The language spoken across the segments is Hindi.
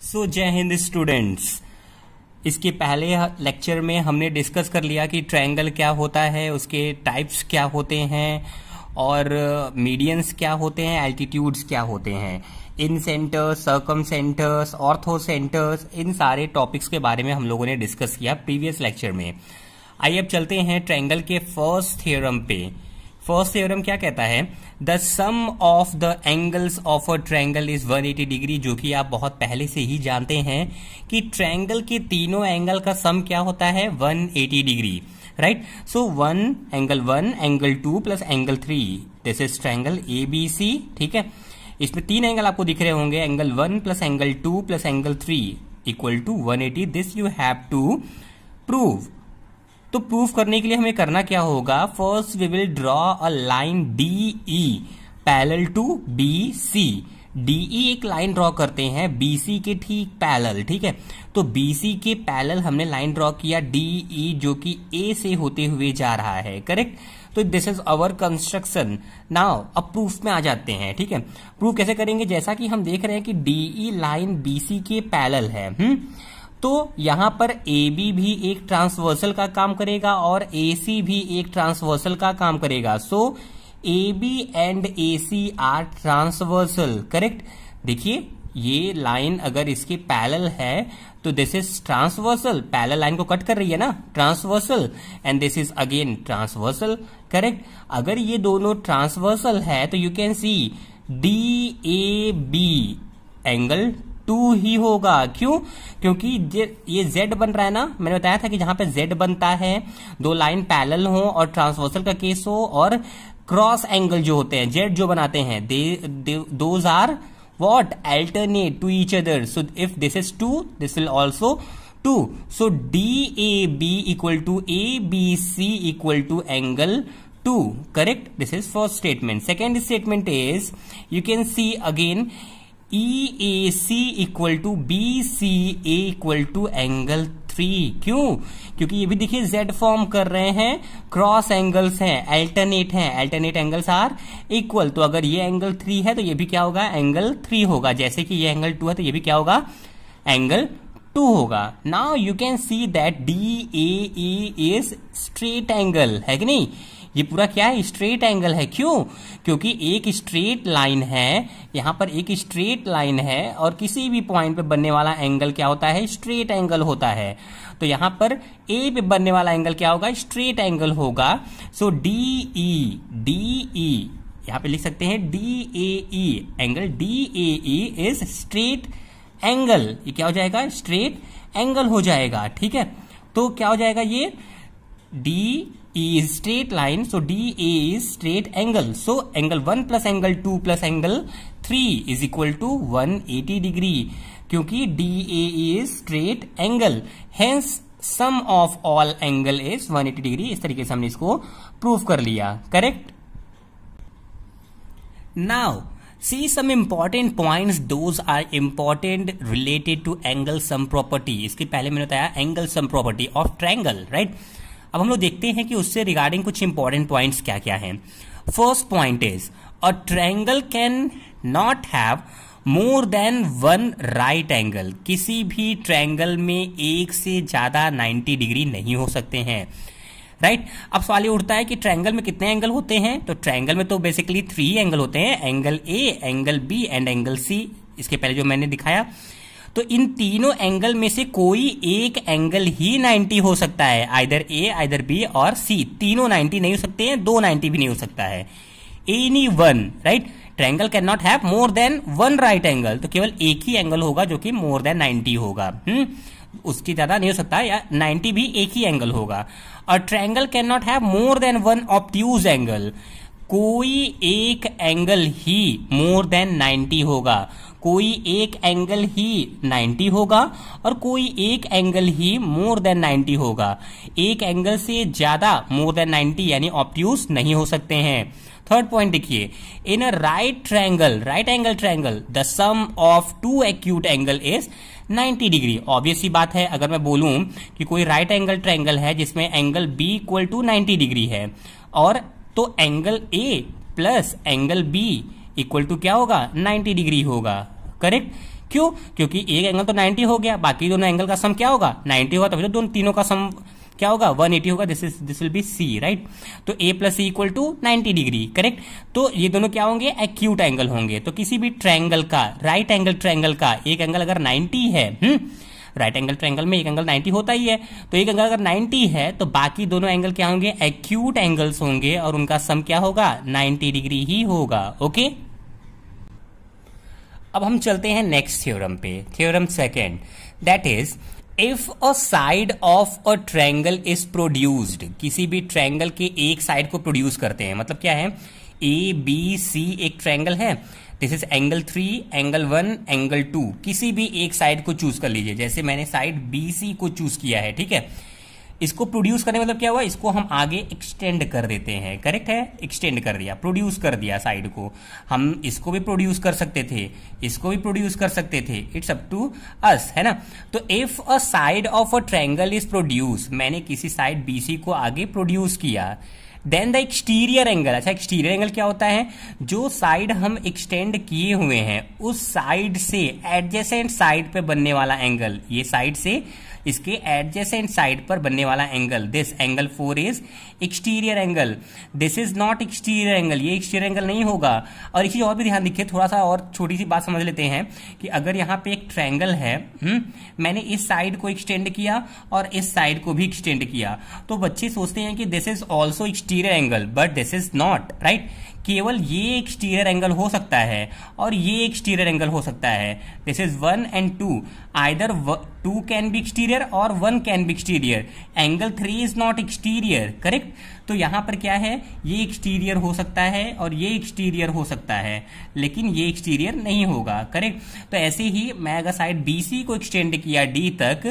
सो जय हिंद स्टूडेंट्स। इसके पहले लेक्चर में हमने डिस्कस कर लिया कि ट्रायंगल क्या होता है, उसके टाइप्स क्या होते हैं और मीडियंस क्या होते हैं, एल्टीट्यूड्स क्या होते हैं, incenters, circumcenters, orthocenters, इन सारे टॉपिक्स के बारे में हम लोगों ने डिस्कस किया प्रीवियस लेक्चर में। आइए अब चलते हैं ट्रायंगल के फर्स्ट थ्योरम पे। फर्स्ट थ्योरम क्या कहता है? The sum of the angles of a triangle is 180 degree, जो कि आप बहुत पहले से ही जानते हैं कि ट्रायंगल के तीनों एंगल का सम क्या होता है? 180 degree, right. So angle 1, angle 2 plus angle 3, this is triangle ABC, ठीक है। इसमें तीन एंगल आपको दिख रहे होंगे, angle 1 plus angle 2 plus angle 3 equal to 180। This you have to prove. तो प्रूफ करने के लिए हमें करना क्या होगा? First we will draw a line DE parallel to BC। DE एक लाइन ड्रॉ करते हैं BC के ठीक पैरेलल, ठीक है। तो BC के पैरेलल हमने लाइन ड्रॉ किया DE, जो कि A से होते हुए जा रहा है, करेक्ट। तो this is our construction. Now अब प्रूफ में आ जाते हैं, ठीक है। प्रूफ कैसे करेंगे? जैसा कि हम देख रहे हैं कि DE लाइन BC के पैरेलल है, तो यहां पर AB भी एक ट्रांसवर्सल का काम करेगा और AC भी एक ट्रांसवर्सल का काम करेगा। So AB and AC are transversal, correct. देखिए ये लाइन अगर इसके पैरेलल है तो this is transversal, parallel line को कट कर रही है ना, transversal, and this is again transversal, correct. अगर ये दोनों ट्रांसवर्सल है तो you can see DAB angle 2 ही होगा। क्यों? क्योंकि ये Z बन रहा है ना, मैंने बताया था कि जहां पे Z बनता है, दो लाइन पैरेलल हो और ट्रांसवर्सल का केस हो, और क्रॉस एंगल जो होते हैं Z जो बनाते हैं, those are what? Alternate to each other. So if this is 2, this will also 2। So DAB equal to ABC equal to angle 2, correct. This is first statement. Second statement is you can see again EAC equal to BCA equal to angle 3। क्यों? क्योंकि ये भी देखिए Z फॉर्म कर रहे हैं, क्रॉस एंगल्स हैं, अल्टरनेट हैं, अल्टरनेट एंगल्स आर इक्वल। तो अगर ये एंगल 3 है तो ये भी क्या होगा? एंगल 3 होगा। जैसे कि ये एंगल 2 है तो ये भी क्या होगा? एंगल 2 होगा। Now you can see that DAE is straight angle, है कि नहीं? ये पूरा क्या है? स्ट्रेट एंगल है। क्यों? क्योंकि एक स्ट्रेट लाइन है, यहां पर एक स्ट्रेट लाइन है और किसी भी पॉइंट पे बनने वाला एंगल क्या होता है? स्ट्रेट एंगल होता है। तो यहां पर A पे बनने वाला एंगल क्या होगा? स्ट्रेट एंगल होगा। सो DE यहां पे लिख सकते हैं DAE, angle DAE is straight angle. ये क्या हो जाएगा? स्ट्रेट एंगल हो जाएगा, ठीक है। तो क्या हो जाएगा? ये DE is straight line, so DA is straight angle. So angle 1 plus angle 2 plus angle 3 is equal to 180 degree, क्योंकि DA is straight angle. Hence sum of all angle is 180 degree. इस तरीके से हमने इसको प्रूव कर लिया, correct. Now see some important points. Those are important related to angle sum property. इसके पहले मैंने बताया angle sum property of triangle, right? अब हम लोग देखते हैं कि उससे रिगार्डिंग कुछ इंपॉर्टेंट पॉइंट्स क्या क्या हैं। First point is a triangle can not have more than one right angle. किसी भी ट्रायंगल में एक से ज्यादा 90 डिग्री नहीं हो सकते हैं, राइट। अब सवाल ये उठता है कि ट्रायंगल में कितने एंगल होते हैं? तो ट्रायंगल में तो बेसिकली 3 एंगल होते हैं, angle A, angle B and angle C। इसके पहले जो मैंने दिखाया, तो इन तीनों एंगल में से कोई एक एंगल ही 90 हो सकता है, आइदर A, आइदर B और C। तीनों 90 नहीं हो सकते हैं, 2 90 भी नहीं हो सकता है, any one, right. Triangle can not have more than one right angle, तो केवल एक ही एंगल होगा जो कि मोर देन 90 होगा, उसकी ज्यादा नहीं हो सकता, या 90 भी एक ही एंगल होगा। और triangle can not have more than one obtuse angle. कोई एक एंगल ही मोर देन 90 होगा, कोई एक एंगल ही 90 होगा और कोई एक एंगल ही मोर देन 90 होगा। एक एंगल से ज्यादा मोर देन 90 यानी ऑब्ट्यूज नहीं हो सकते हैं। थर्ड पॉइंट देखिए, in a right angle triangle the sum of two acute angle is 90 degree. Obvious सी बात है, अगर मैं बोलूं कि कोई राइट एंगल ट्रायंगल है जिसमें angle B equal to 90 degree है, और तो angle A plus angle B equal to क्या होगा? 90 डिग्री होगा, करेक्ट। क्यों? क्योंकि एक एंगल तो 90 हो गया, बाकी दोनों एंगल का सम क्या होगा? 90 होगा, तभी तो दोनों तीनों का सम क्या होगा? 180 होगा। This will be c, right. तो a plus c equal to 90 degree, correct. तो ये दोनों क्या होंगे? एक्यूट एंगल होंगे। तो किसी भी ट्रायंगल का, राइट एंगल ट्रायंगल का एक एंगल अगर 90 है, राइट एंगल ट्रायंगल में एक एंगल 90 होता ही है, तो एक एंगल अगर 90 है तो बाकी दोनों एंगल क्या होंगे? एक्यूट एंगल्स होंगे और उनका सम क्या होगा? 90 डिग्री ही होगा। ओके। अब हम चलते हैं नेक्स्ट थ्योरम पे, theorem second, that is if a side of a triangle is produced, किसी भी ट्रायंगल के एक साइड को प्रोड्यूस करते हैं, मतलब क्या है? ए बी सी एक ट्रायंगल है, this is angle 3, angle 1, angle 2, किसी भी एक साइड को चूज कर लीजिए। जैसे मैंने साइड बी सी को चूज किया है, ठीक है। इसको प्रोड्यूस करने मतलब क्या हुआ? इसको हम आगे एक्सटेंड कर देते हैं, करेक्ट है। एक्सटेंड कर दिया, प्रोड्यूस कर दिया साइड को। हम इसको भी प्रोड्यूस कर सकते थे, इसको भी प्रोड्यूस कर सकते थे, इट्स अप टू अस, है ना। तो if a side of a triangle is produce, मैंने किसी साइड बीसी को आगे प्रोड्यूस किया, देन द एक्सटीरियर एंगल, अच्छा एक्सटीरियर एंगल क्या होता है? जो साइड हम एक्सटेंड किए हुए हैं उस साइड से एडजेसेंट साइड पे बनने वाला एंगल, ये साइड से इसके एडजेसेंट साइड पर बनने वाला angle, this angle 4 is exterior angle. This is not exterior angle, ये एक्सटीरियर एंगल नहीं होगा। और एक चीज और भी ध्यान रखिए, थोड़ा सा और छोटी सी बात समझ लेते हैं कि अगर यहाँ पे एक ट्रायंगल है, मैंने इस साइड को एक्सटेंड किया और इस साइड को भी एक्सटेंड किया, तो बच्चे सोचते हैं कि this is also exterior angle, but this is not, right. केवल ये एक्सटीरियर एंगल हो सकता है और ये एक्सटीरियर एंगल हो सकता है। This is 1 and 2, either 2 can be exterior और 1 can be exterior. Angle 3 is not exterior, correct. तो यहां पर क्या है? ये एक्सटीरियर हो सकता है और ये एक्सटीरियर हो सकता है, लेकिन ये एक्सटीरियर नहीं होगा, करेक्ट। तो ऐसे ही मैं अगर साइड BC को एक्सटेंड किया D तक,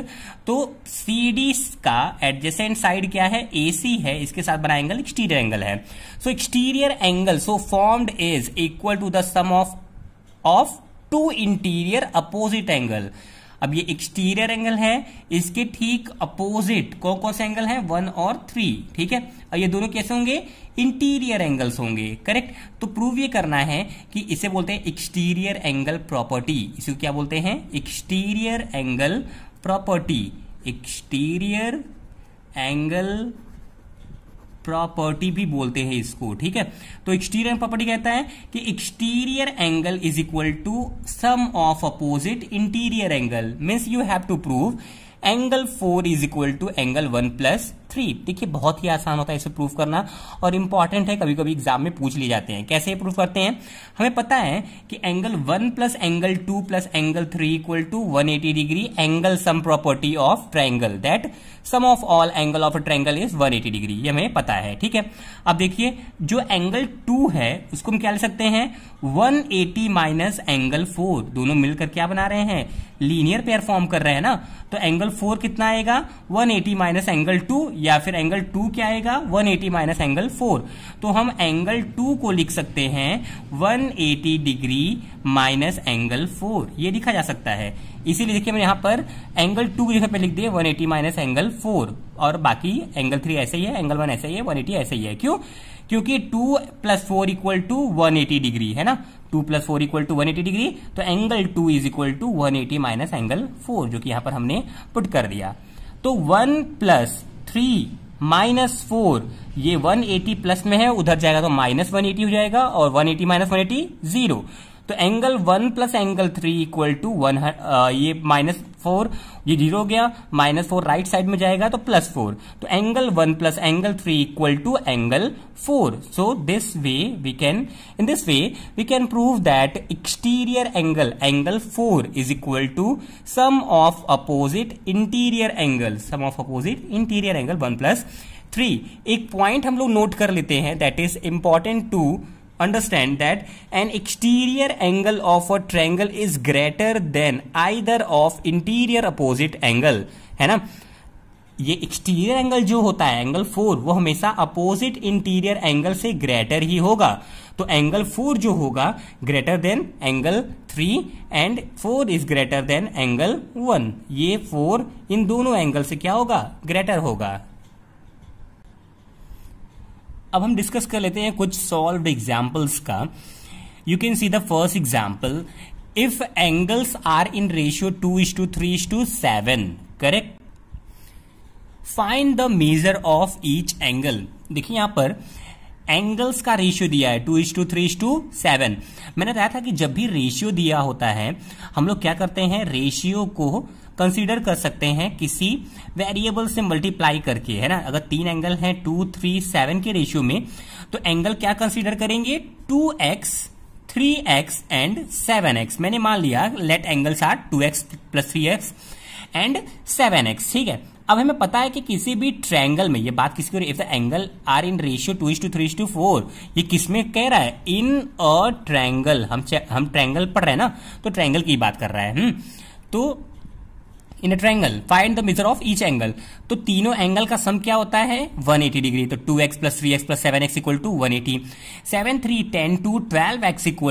तो CD का एडजेसेंट साइड क्या है? AC है, इसके साथ बना एंगल एक्सटीरियर एंगल है। So exterior angle so formed is equal to the sum of two interior opposite angle. अब ये एक्सटीरियर एंगल है, इसके ठीक अपोजिट कौन से एंगल है? 1 और 3, ठीक है। और ये दोनों कैसे होंगे? इंटीरियर एंगल्स होंगे, करेक्ट। तो प्रूव ये करना है कि इसे बोलते हैं एक्सटीरियर एंगल प्रॉपर्टी। इसे क्या बोलते हैं? Exterior angle property, exterior angle property भी बोलते हैं इसको, ठीक है। तो एक्सटीरियर प्रॉपर्टी कहता है कि exterior angle is equal to sum of opposite interior angle, means you have to prove angle 4 is equal to angle 1 plus 3। देखिए बहुत ही आसान होता है इसे प्रूफ करना और इंपॉर्टेंट है, कभी कभी एग्जाम में पूछ लिए जाते हैं। कैसे प्रूफ करते हैं? हमें पता है कि angle 1 plus angle 2 plus angle 3 equal to 180 degree angle sum property of triangle, that sum of all angle of a triangle is 180 degree, ये हमें पता है, ठीक है। अब देखिए जो एंगल 2 है उसको हम क्या ले सकते हैं? 180 माइनस एंगल 4, दोनों मिलकर क्या बना रहे हैं? लीनियर पेयर फॉर्म कर रहे हैं ना। तो एंगल 4 कितना आएगा? 180 माइनस एंगल 2, या फिर एंगल 2 क्या आएगा? 180 माइनस एंगल 4। तो हम एंगल 2 को लिख सकते हैं 180 डिग्री माइनस एंगल 4, ये लिखा जा सकता है। इसीलिए देखिए मैंने यहां पर एंगल 2 की जगह पे लिख दिया 180 माइनस एंगल 4, और बाकी एंगल 3 ऐसे ही है, एंगल 1 ऐसे ही है, 180 ऐसे ही है। क्यों? क्योंकि 2 प्लस 4 इक्वल टू 180 डिग्री है ना। 2 प्लस 4 इक्वल टू 180 डिग्री, तो angle 2 is equal to 180 minus angle 4, जो कि यहां पर हमने पुट कर दिया। तो 1 प्लस 3 माइनस 4, ये 180 प्लस में है, उधर जाएगा तो माइनस 180 हो जाएगा, और 180 माइनस 180 0। तो angle 1 plus angle 3 equal to 1, ये माइनस 4, ये 0 हो गया, माइनस 4 राइट साइड में जाएगा तो प्लस 4। तो angle 1 plus angle 3 equal to angle 4। So this way we can prove that exterior angle 4 is equal to sum of opposite interior angle 1 plus 3। एक पॉइंट हम लोग नोट कर लेते हैं, that is important to understand that an exterior angle of a triangle is greater than either of interior opposite angle, है ना। ये एक्सटीरियर एंगल जो होता है एंगल 4, वो हमेशा अपोजिट इंटीरियर एंगल से ग्रेटर ही होगा। तो एंगल 4 जो होगा greater than angle 3 and 4 is greater than angle 1, ये 4 इन दोनों एंगल से क्या होगा? ग्रेटर होगा। अब हम डिस्कस कर लेते हैं कुछ सॉल्व्ड एग्जाम्पल्स का। You can see the first example, if angles are in ratio 2:3:7, correct. Find the measure of each angle. देखिए यहां पर एंगल्स का रेशियो दिया है 2:3:7। मैंने बताया था कि जब भी रेशियो दिया होता है हम लोग क्या करते हैं, रेशियो को कंसीडर कर सकते हैं किसी वेरिएबल से मल्टीप्लाई करके, है ना। अगर 3 एंगल हैं 2, 3, 7 के रेशियो में, तो एंगल क्या कंसीडर करेंगे, 2x, 3x एंड 7x। मैंने मान लिया late angles are 2x + 3x and 7x, ठीक है। अब हमें पता है कि किसी भी ट्रायंगल में, ये बात किसकी हो रही है, if the angle are in ratio 2:3:4, ये किसमें कह रहा है, इन अ ट्रायंगल। हम ट्रायंगल पढ़ रहे हैं ना, तो ट्रायंगल की बात कर रहा है। तो in a triangle find the measure of each angle. तो तीनों एंगल का सम क्या होता है, 180 डिग्री। तो 2x + 3x + 7x = 180। 7, 3, 10, 2, 12x =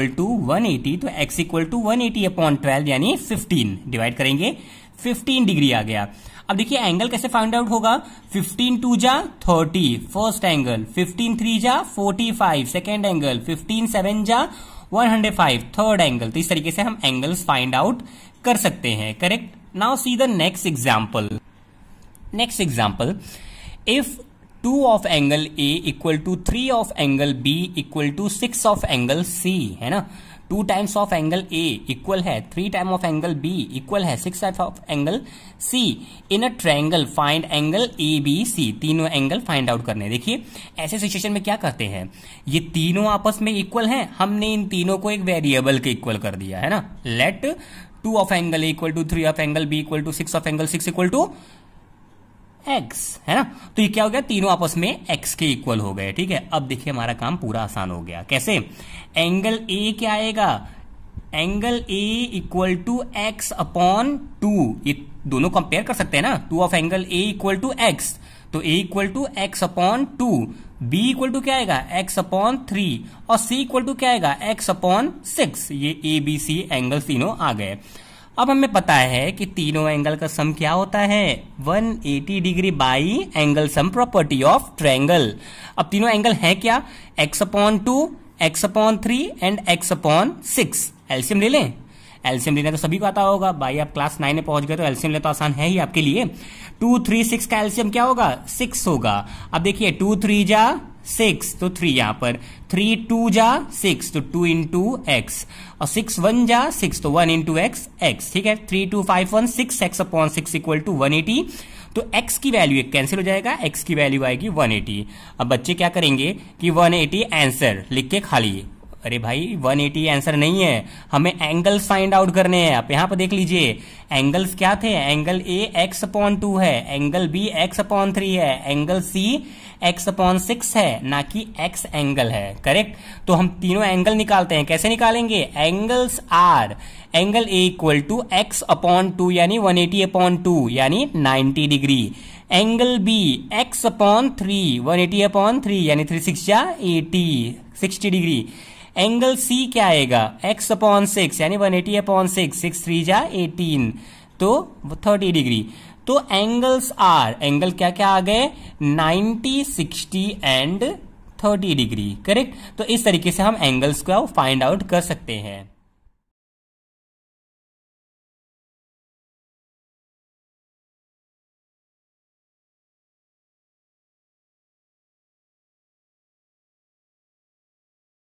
180। तो x = 180/12 यानी 15। डिवाइड करेंगे 15 डिग्री आ गया। अब देखिए एंगल कैसे फाइंड आउट होगा, 15 2 जा 30 फर्स्ट एंगल, 15 3 जा 45 सेकेंड एंगल, 15 7 जा 105 थर्ड एंगल। तो इस तरीके से हम एंगल्स फाइंड आउट कर सकते हैं, correct. Now see the next example. Next example, if 2 of angle A = 3 of angle B = 6 of angle C, है ना। 2 times of angle A equal है 3 time of angle B equal है 6 time of angle C in a triangle find angle ABC। तीनों एंगल फाइंड आउट करने। देखिए ऐसे सिचुएशन में क्या करते हैं, ये तीनों आपस में इक्वल हैं, हमने इन तीनों को एक वेरिएबल के इक्वल कर दिया, है ना। Let 2 of angle A = 3 of angle B = 6 of angle 6 = x, है ना। तो ये क्या हो गया, तीनों आपस में x के इक्वल हो गए, ठीक है। अब देखिए हमारा काम पूरा आसान हो गया। कैसे, एंगल A क्या आएगा, एंगल A = x/2। ये दोनों कंपेयर कर सकते हैं ना। 2 ऑफ एंगल A = x, तो A = x/2, B = क्या आएगा, x/3 और C = क्या आएगा, x/6। ये ABC एंगल तीनों आ गए। अब हमें पता है कि तीनों एंगल का सम क्या होता है, 180 degree by angle sum property of triangle. अब तीनों एंगल है क्या, x/2, x/3 and x/6। LCM ले लें। एलसीएम लेना तो सभी को आता होगा भाई, आप क्लास 9 में पहुंच गए तो एलसीएम लेना तो आसान है ही आपके लिए। 2, 3, 6 का एलसीएम क्या होगा, 6 होगा। अब देखिए 2 3 जा 6 तो 3 यहां पर, 3 2 जा 6 तो 2 × x और 6 1 जा 6 तो 1 × x, ठीक है। 3 2 5 1 6 x/6 = 180। तो x की वैल्यू कैंसिल हो जाएगा, x की वैल्यू आएगी 180। अब बच्चे क्या करेंगे कि 180 आंसर लिख के खाली, अरे भाई 180 आंसर नहीं है, हमें एंगल्स फाइंड आउट करने हैं। आप यहां पर देख लीजिए एंगल्स क्या थे, एंगल A x/2 है, एंगल B x/3 है, एंगल C x/6 है, ना कि x एंगल है, करेक्ट। तो हम तीनों एंगल निकालते हैं, कैसे निकालेंगे, angles are, angle A = x/2 यानी 180/2 यानी 90 डिग्री, एंगल B x/3 180/3 यानी 3 6 जा 80 60 डिग्री, एंगल C क्या आएगा, x/6 यानी 180/6 6 3 जा 18 तो 30 डिग्री। तो एंगल्स आर, एंगल क्या क्या आ गए, 90 60 एंड 30 डिग्री, करेक्ट। तो इस तरीके से हम एंगल्स को फाइंड आउट कर सकते हैं।